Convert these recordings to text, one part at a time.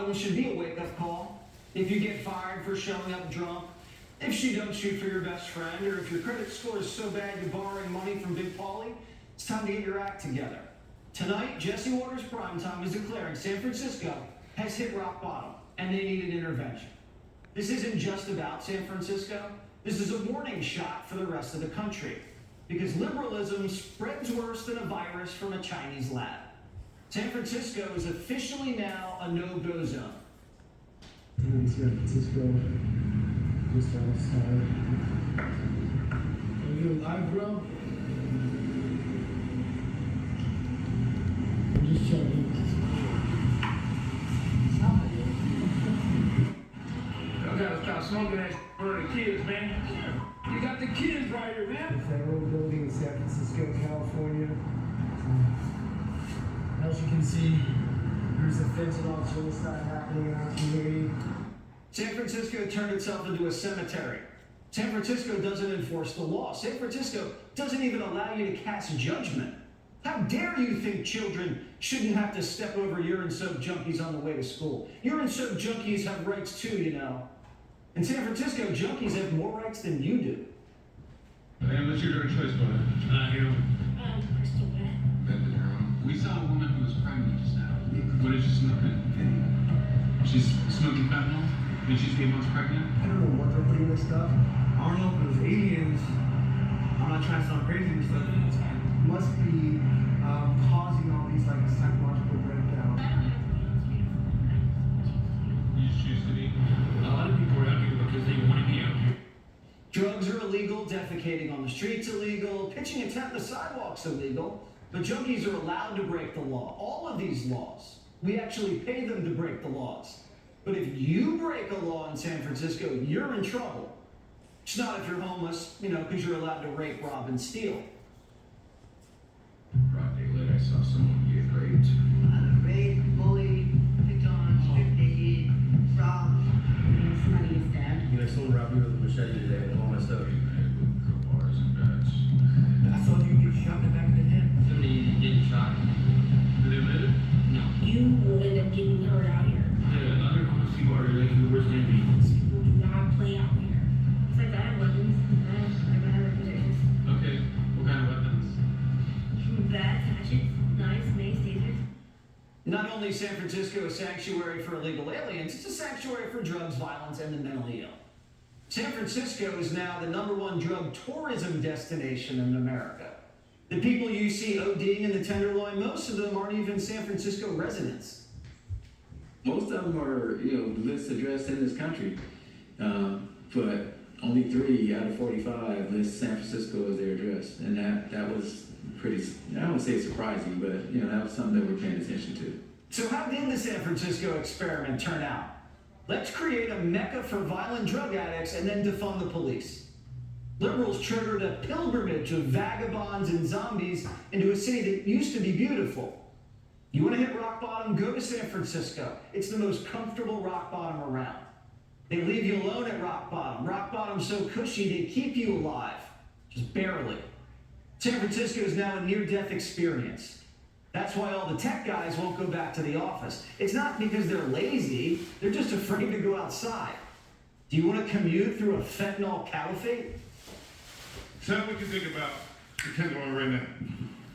bottom should be a wake-up call. If you get fired for showing up drunk, if you don't shoot for your best friend, or if your credit score is so bad you're borrowing money from Big Paulie, it's time to get your act together. Tonight, Jesse Watters Primetime is declaring San Francisco has hit rock bottom, and they need an intervention. This isn't just about San Francisco. This is a warning shot for the rest of the country, because liberalism spreads worse than a virus from a Chinese lab. San Francisco is officially now a no-go zone. In San Francisco, just outside. Are you alive, bro? I'm just checking. I gotta stop smoking that for the kids, man. You got the kids right here, man. The federal building in San Francisco, California. As you can see, there's a fentanyl genocide happening in our community. San Francisco turned itself into a cemetery. San Francisco doesn't enforce the law. San Francisco doesn't even allow you to cast judgment. How dare you think children shouldn't have to step over urine-soaked junkies on the way to school? Urine-soaked junkies have rights too, you know. In San Francisco, junkies have more rights than you do. And what's your drug choice, brother? Heroin. Crystal meth. Methadone. We saw a woman who was pregnant just now. What is she smoking? She's smoking fentanyl? And she's 8 months pregnant? I don't know what they're putting in this stuff. I don't know if it was aliens. I'm not trying to sound crazy, but stuff. Must be causing all these like psychological breakdowns. You just choose to be? A lot of people are out here because they want to be out here. Drugs are illegal, defecating on the streets illegal, pitching a tent on the sidewalks illegal, but junkies are allowed to break the law. All of these laws, we actually pay them to break the laws. But if you break a law in San Francisco, you're in trouble. It's not if you're homeless, you know, because you're allowed to rape, rob, and steal. Broad daylight, I saw someone get raped. Raped, bullied, picked on, stripped naked, robbed. Somebody is dead. You know, someone robbed me with a machete today and all my stuff. Crowbars and bats. I saw you get shot in the back of the head. Somebody getting shot. Did they live it? No. You will end up getting hurt out here. The other homeless people are like the worst enemy. People do not play out here. It's like I have weapons. I have reputations. Okay. What kind of weapons? Bats, hatchets, knives, mace, tasers. Not only is San Francisco a sanctuary for illegal aliens, it's a sanctuary for drugs, violence, and the mentally ill. San Francisco is now the #1 drug tourism destination in America. The people you see ODing in the Tenderloin, most of them aren't even San Francisco residents. Most of them are, the list addressed in this country, but only 3 out of 45 list San Francisco as their address, and that was pretty, I don't want to say surprising, but that was something that we're paying attention to. So how did the San Francisco experiment turn out? Let's create a mecca for violent drug addicts and then defund the police. Liberals triggered a pilgrimage of vagabonds and zombies into a city that used to be beautiful. You want to hit rock bottom? Go to San Francisco. It's the most comfortable rock bottom around. They leave you alone at rock bottom. Rock bottom's so cushy they keep you alive, just barely. San Francisco is now a near-death experience. That's why all the tech guys won't go back to the office. It's not because they're lazy, they're just afraid to go outside. Do you want to commute through a fentanyl caliphate? So what you think about the Tenderloin right now?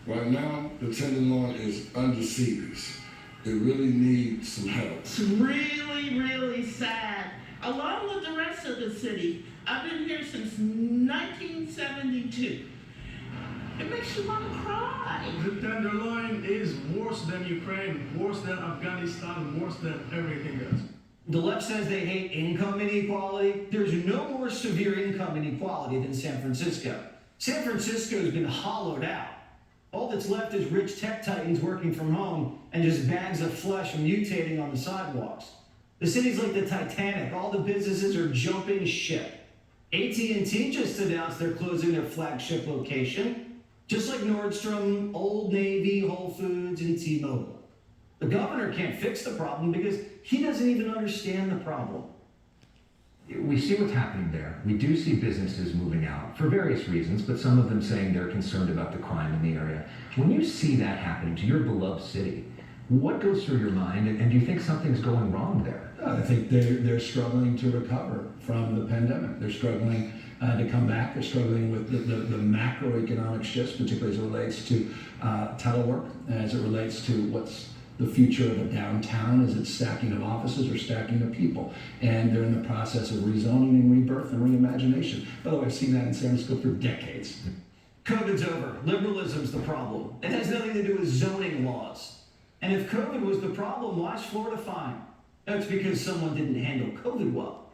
Right now, the Tenderloin is under siege. It really needs some help. It's really, really sad. Along with the rest of the city, I've been here since 1972. It makes you want to cry. The Tenderloin is worse than Ukraine, worse than Afghanistan, worse than everything else. The left says they hate income inequality. There's no more severe income inequality than San Francisco. San Francisco has been hollowed out. All that's left is rich tech titans working from home and just bags of flesh mutating on the sidewalks. The city's like the Titanic. All the businesses are jumping ship. AT&T just announced they're closing their flagship location, just like Nordstrom, Old Navy, Whole Foods, and T-Mobile. The governor can't fix the problem because he doesn't even understand the problem. We see what's happening there. We do see businesses moving out for various reasons, but some of them saying they're concerned about the crime in the area. When you see that happening to your beloved city, What goes through your mind, and do you think something's going wrong there? I think they're struggling to recover from the pandemic. They're struggling to come back. They're struggling with the macroeconomic shifts, particularly as it relates to telework, as it relates to what's the future of a downtown. Is it stacking of offices or stacking of people? And they're in the process of rezoning and rebirth and reimagination. By the way, I've seen that in San Francisco for decades. COVID's over. Liberalism's the problem. It has nothing to do with zoning laws. And if COVID was the problem, why is Florida fine? That's because someone didn't handle COVID well.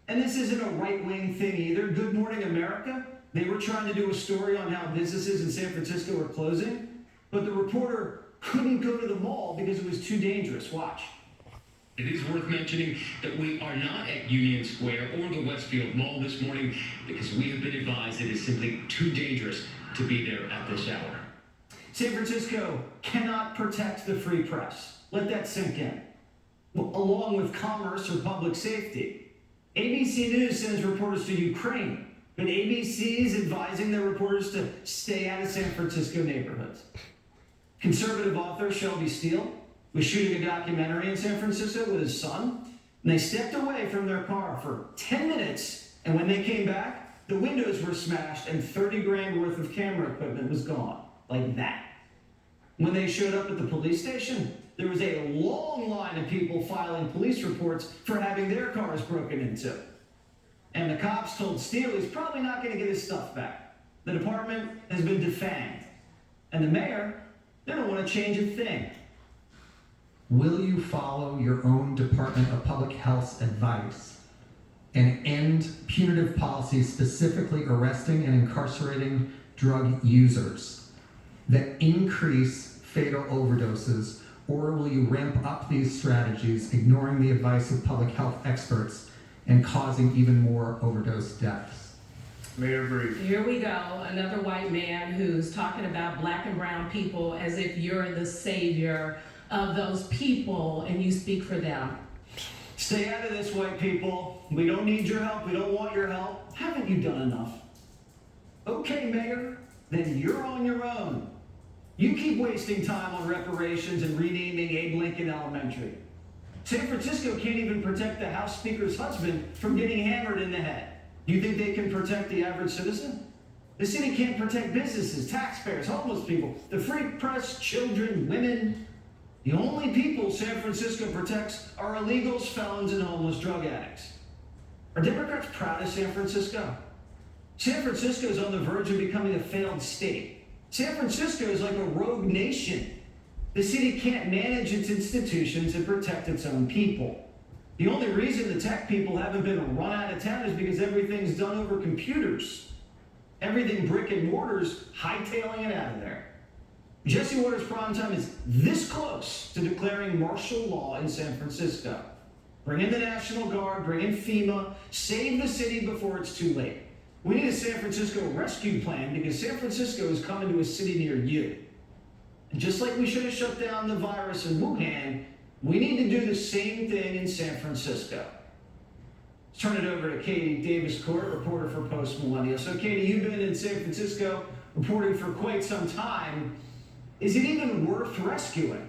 And this isn't a right-wing thing either. Good Morning America, they were trying to do a story on how businesses in San Francisco are closing, but the reporter couldn't go to the mall because it was too dangerous. Watch. It is worth mentioning that we are not at Union Square or the Westfield Mall this morning because we have been advised it is simply too dangerous to be there at this hour. San Francisco cannot protect the free press. Let that sink in. Along with commerce or public safety. ABC News sends reporters to Ukraine, but ABC is advising their reporters to stay out of San Francisco neighborhoods. Conservative author Shelby Steele was shooting a documentary in San Francisco with his son, and they stepped away from their car for 10 minutes, and when they came back, the windows were smashed and 30 grand worth of camera equipment was gone. Like that. When they showed up at the police station, there was a long line of people filing police reports for having their cars broken into. And the cops told Steele he's probably not going to get his stuff back. The department has been defanged. And the mayor, they don't want to change a thing. Will you follow your own Department of Public Health's advice and end punitive policies specifically arresting and incarcerating drug users that increase fatal overdoses, or will you ramp up these strategies, ignoring the advice of public health experts and causing even more overdose deaths? Mayor Breed. Here we go, another white man who's talking about black and brown people as if you're the savior of those people and you speak for them. Stay out of this, white people. We don't need your help. We don't want your help. Haven't you done enough? Okay, Mayor, then you're on your own. You keep wasting time on reparations and renaming Abe Lincoln Elementary. San Francisco can't even protect the House Speaker's husband from getting hammered in the head. Do you think they can protect the average citizen? The city can't protect businesses, taxpayers, homeless people, the free press, children, women. The only people San Francisco protects are illegals, felons, and homeless drug addicts. Are Democrats proud of San Francisco? San Francisco is on the verge of becoming a failed state. San Francisco is like a rogue nation. The city can't manage its institutions and protect its own people. The only reason the tech people haven't been run out of town is because everything's done over computers. Everything brick and mortar's hightailing it out of there. Jesse Watters Primetime is this close to declaring martial law in San Francisco. Bring in the National Guard, bring in FEMA, save the city before it's too late. We need a San Francisco rescue plan because San Francisco is coming to a city near you. And just like we should have shut down the virus in Wuhan, we need to do the same thing in San Francisco. Let's turn it over to Katie Davis-Court, reporter for Post Millennial. So Katie, you've been in San Francisco reporting for quite some time. Is it even worth rescuing?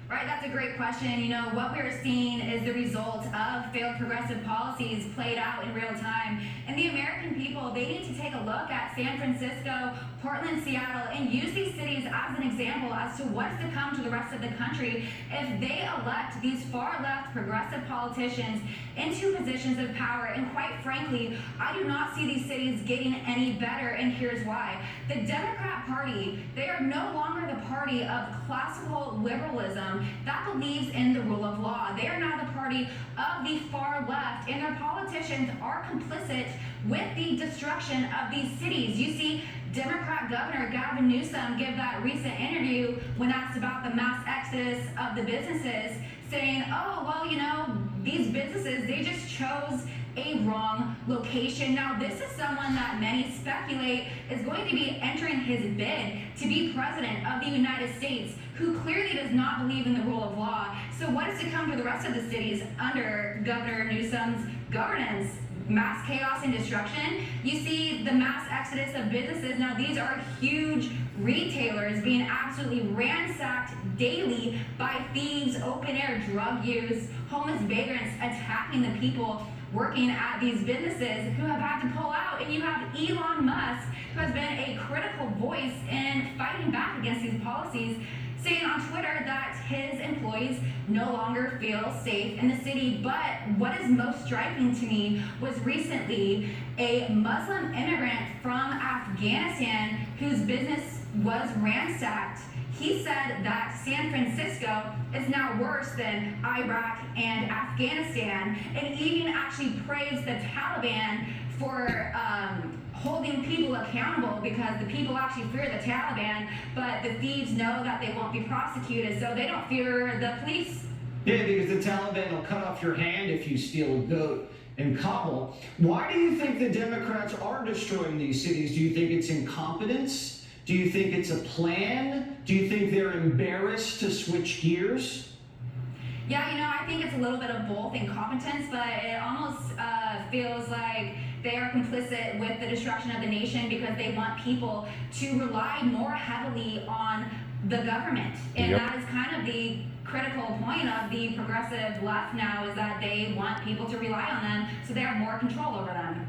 Right, that's a great question. You know, what we're seeing is the result of failed progressive policies played out in real time. And the American people, they need to take a look at San Francisco, Portland, Seattle, and use these cities as an example as to what's to come to the rest of the country if they elect these far-left progressive politicians into positions of power. And quite frankly, I do not see these cities getting any better, and here's why. The Democrat Party, they are no longer the party of classical liberalism that believes in the rule of law. They are now the party of the far left, and their politicians are complicit with the destruction of these cities. You see Democrat Governor Gavin Newsom give that recent interview when asked about the mass exodus of the businesses, saying, oh, well, you know, these businesses, they just chose a wrong location. Now, this is someone that many speculate is going to be entering his bid to be president of the United States, who clearly does not believe in the rule of law. So what is to come to the rest of the cities under Governor Newsom's governance? mass chaos and destruction. You see the mass exodus of businesses. Now these are huge retailers being absolutely ransacked daily by thieves, open air drug use, homeless vagrants attacking the people working at these businesses who have had to pull out. And you have Elon Musk, who has been a critical voice in fighting back against these policies, saying on Twitter that his employees no longer feel safe in the city. But what is most striking to me was recently a Muslim immigrant from Afghanistan whose business was ransacked. He said that San Francisco is now worse than Iraq and Afghanistan, and even actually praised the Taliban for holding people accountable, because the people actually fear the Taliban, but the thieves know that they won't be prosecuted, so they don't fear the police. Yeah, because the Taliban will cut off your hand if you steal a goat in Kabul. Why do you think the Democrats are destroying these cities? Do you think it's incompetence? Do you think it's a plan? Do you think they're embarrassed to switch gears? Yeah, I think it's a little bit of both incompetence, but it almost feels like they are complicit with the destruction of the nation because they want people to rely more heavily on the government. And that is kind of the critical point of the progressive left now, is that they want people to rely on them so they have more control over them.